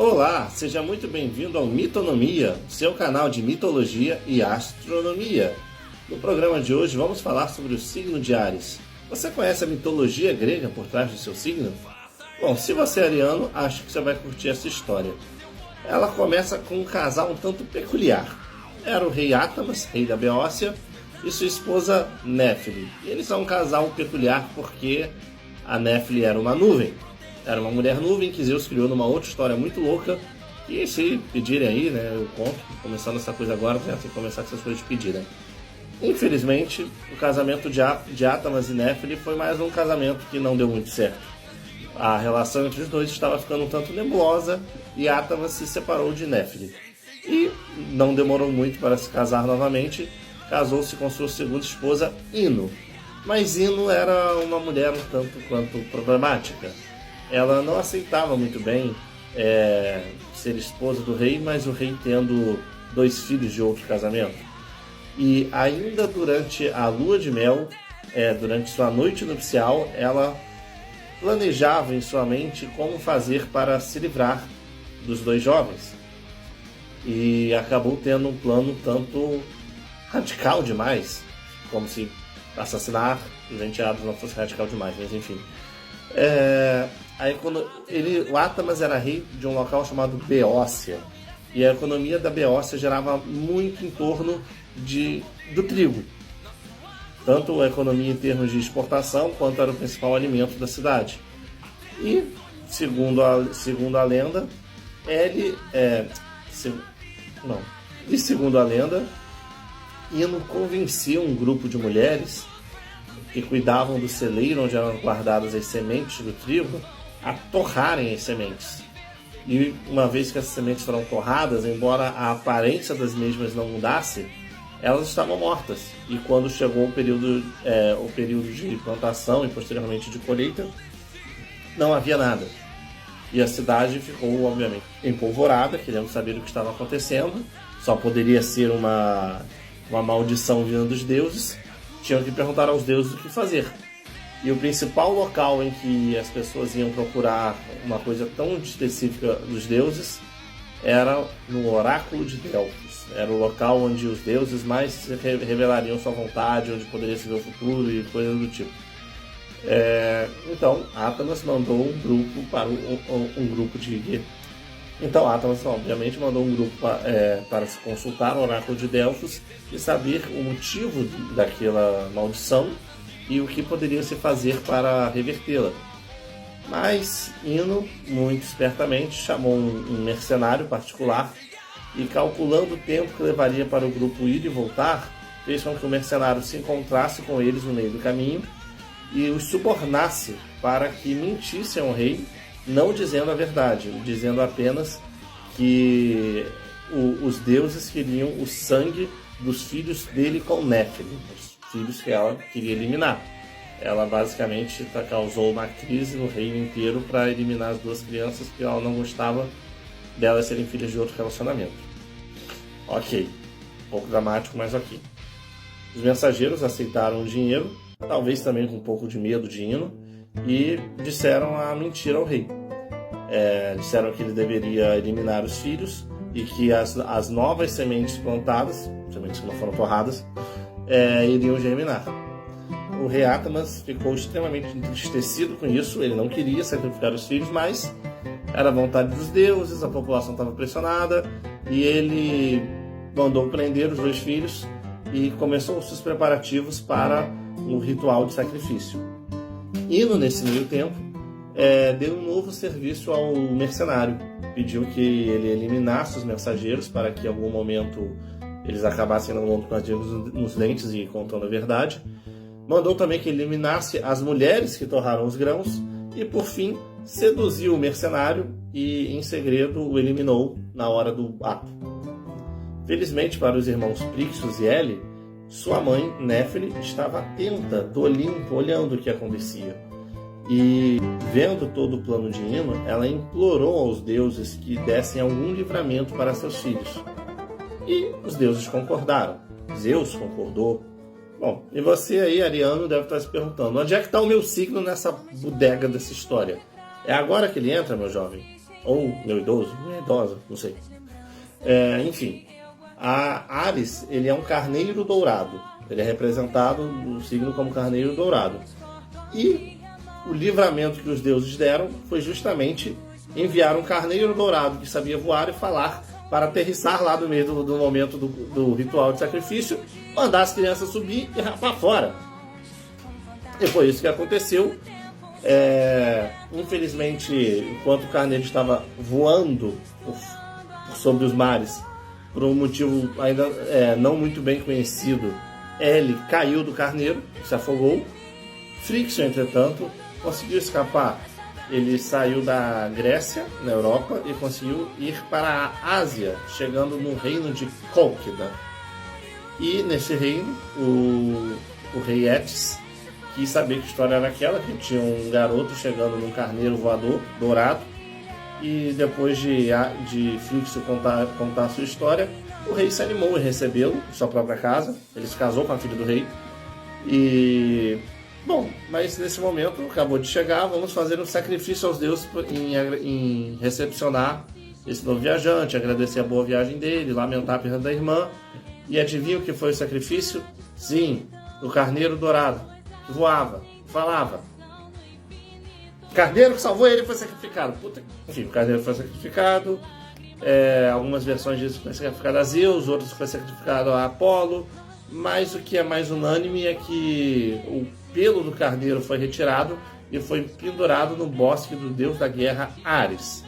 Olá, seja muito bem-vindo ao Mitonomia, seu canal de mitologia e astronomia. No programa de hoje vamos falar sobre o signo de Áries. Você conhece a mitologia grega por trás do seu signo? Bom, se você é ariano, acho que você vai curtir essa história. Ela começa com um casal um tanto peculiar. Era o rei Átamas, rei da Beócia, e sua esposa Néfele. E eles são um casal peculiar porque a Néfele era uma nuvem. Era uma mulher nuvem que Zeus criou numa outra história muito louca. E se pedirem aí, né, eu conto, começando essa coisa agora, já tem que começar com essas coisas de pedir, né? Infelizmente, o casamento de Átamas e Néfele foi mais um casamento que não deu muito certo. A relação entre os dois estava ficando um tanto nebulosa e Átamas se separou de Néfele. E não demorou muito para se casar novamente, casou-se com sua segunda esposa, Ino. Mas Ino era uma mulher um tanto quanto problemática. Ela não aceitava muito bem ser esposa do rei, mas o rei tendo 2 filhos de outro casamento. E ainda durante a lua de mel, durante sua noite nupcial, ela planejava em sua mente como fazer para se livrar dos 2 jovens. E acabou tendo um plano tanto radical demais, como se assassinar os enteados não fosse radical demais, mas enfim. Aí quando o Átamas era rei de um local chamado Beócia, e a economia da Beócia girava muito em torno do trigo. Tanto a economia em termos de exportação, quanto era o principal alimento da cidade. E, segundo a lenda, segundo a lenda, Ino convencia um grupo de mulheres que cuidavam do celeiro onde eram guardadas as sementes do trigo a torrarem as sementes. E uma vez que essas sementes foram torradas, embora a aparência das mesmas não mudasse, elas estavam mortas. E quando chegou o período de plantação e posteriormente de colheita, não havia nada. E a cidade ficou, obviamente, empolvorada, querendo saber o que estava acontecendo. Só poderia ser uma maldição vinda dos deuses. Tinham que perguntar aos deuses o que fazer. E o principal local em que as pessoas iam procurar uma coisa tão específica dos deuses era no Oráculo de Delfos. Era o local onde os deuses mais revelariam sua vontade, onde poderia se ver o futuro e coisas do tipo. Então, Átamas mandou um grupo para um grupo de... Então, Átamas, obviamente, mandou um grupo para se consultar no Oráculo de Delfos e saber o motivo daquela maldição e o que poderia se fazer para revertê-la. Mas Ino, muito espertamente, chamou um mercenário particular e, calculando o tempo que levaria para o grupo ir e voltar, fez com que o mercenário se encontrasse com eles no meio do caminho e os subornasse para que mentissem ao rei, não dizendo a verdade, dizendo apenas que os deuses queriam o sangue dos filhos dele com Néfele, os filhos que ela queria eliminar. Ela basicamente causou uma crise no reino inteiro para eliminar as 2 crianças, porque ela não gostava delas serem filhas de outro relacionamento. Ok, um pouco dramático, mas ok. Os mensageiros aceitaram o dinheiro, talvez também com um pouco de medo de Ino, e disseram a mentira ao rei. Disseram que ele deveria eliminar os filhos e que as novas sementes plantadas, sementes que não foram torradas, iriam germinar. O rei Átamas ficou extremamente entristecido com isso, ele não queria sacrificar os filhos, mas era a vontade dos deuses, a população estava pressionada, e ele mandou prender os 2 filhos e começou os seus preparativos para um ritual de sacrifício. Ino, nesse meio tempo, deu um novo serviço ao mercenário. Pediu que ele eliminasse os mensageiros para que em algum momento eles acabassem não com as dentes nos dentes e contando a verdade. Mandou também que eliminasse as mulheres que torraram os grãos e, por fim, seduziu o mercenário e, em segredo, o eliminou na hora do ato. Felizmente para os irmãos Phrixus e Helle, sua mãe, Néfele, estava atenta do Olimpo, olhando o que acontecia. E, vendo todo o plano de Ino, ela implorou aos deuses que dessem algum livramento para seus filhos. E os deuses concordaram. Zeus concordou. Bom, e você aí, ariano, deve estar se perguntando, onde é que está o meu signo nessa bodega dessa história? É agora que ele entra, meu jovem? ou meu idoso, minha idosa, não sei. Enfim, a Áries, ele é um carneiro dourado. Ele é representado no signo como carneiro dourado. E o livramento que os deuses deram foi justamente enviar um carneiro dourado que sabia voar e falar para aterrissar lá no meio do momento do ritual de sacrifício, mandar as crianças subir e rapar fora. E foi isso que aconteceu. Infelizmente, enquanto o carneiro estava voando sobre os mares, por um motivo ainda não muito bem conhecido, ele caiu do carneiro, se afogou. Friction, entretanto, conseguiu escapar. Ele saiu da Grécia, na Europa, e conseguiu ir para a Ásia, chegando no reino de Cólquida. E nesse reino, o rei Etis quis saber que história era aquela, que tinha um garoto chegando num carneiro voador dourado. E depois de Friction contar a sua história, o rei se animou em recebê-lo em sua própria casa. Ele se casou com a filha do rei. E... bom, mas nesse momento acabou de chegar, vamos fazer um sacrifício aos deuses em recepcionar esse novo viajante, agradecer a boa viagem dele, lamentar a perda da irmã. E adivinha o que foi o sacrifício? Sim, o carneiro dourado, que voava, falava. O carneiro que salvou ele foi sacrificado. Enfim, o carneiro foi sacrificado. Algumas versões dizem que foi sacrificado a Zeus, outras que foi sacrificado a Apolo. Mas o que é mais unânime é que o pelo do carneiro foi retirado e foi pendurado no bosque do deus da guerra Áries.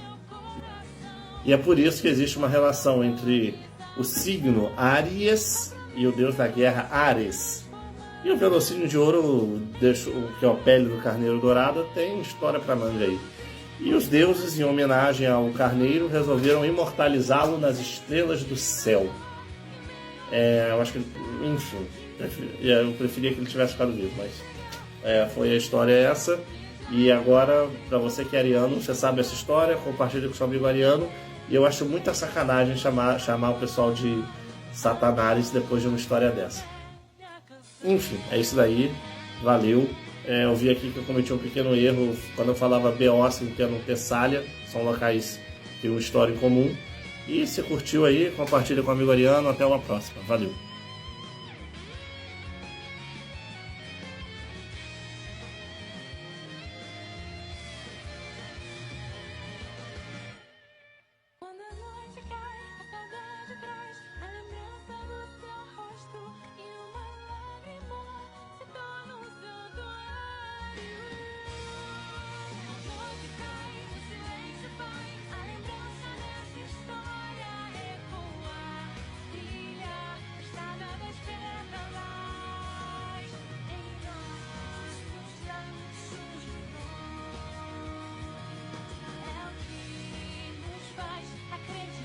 E é por isso que existe uma relação entre o signo Áries e o deus da guerra Ares. E o velocínio de ouro, que é a pele do carneiro dourado, tem história para manga aí. E os deuses, em homenagem ao carneiro, resolveram imortalizá-lo nas estrelas do céu. Eu acho que, enfim, eu preferia que ele tivesse ficado vivo, mas foi a história essa. E agora, para você que é ariano, você sabe essa história, compartilha com seu amigo ariano. E eu acho muita sacanagem chamar o pessoal de Satanás depois de uma história dessa. Enfim, é isso daí. Valeu. Eu vi aqui que eu cometi um pequeno erro quando eu falava Beócia em termo Tessália. São locais que têm uma história em comum. E se curtiu aí, compartilha com o amigo ariano. Até uma próxima. Valeu. Acreditar.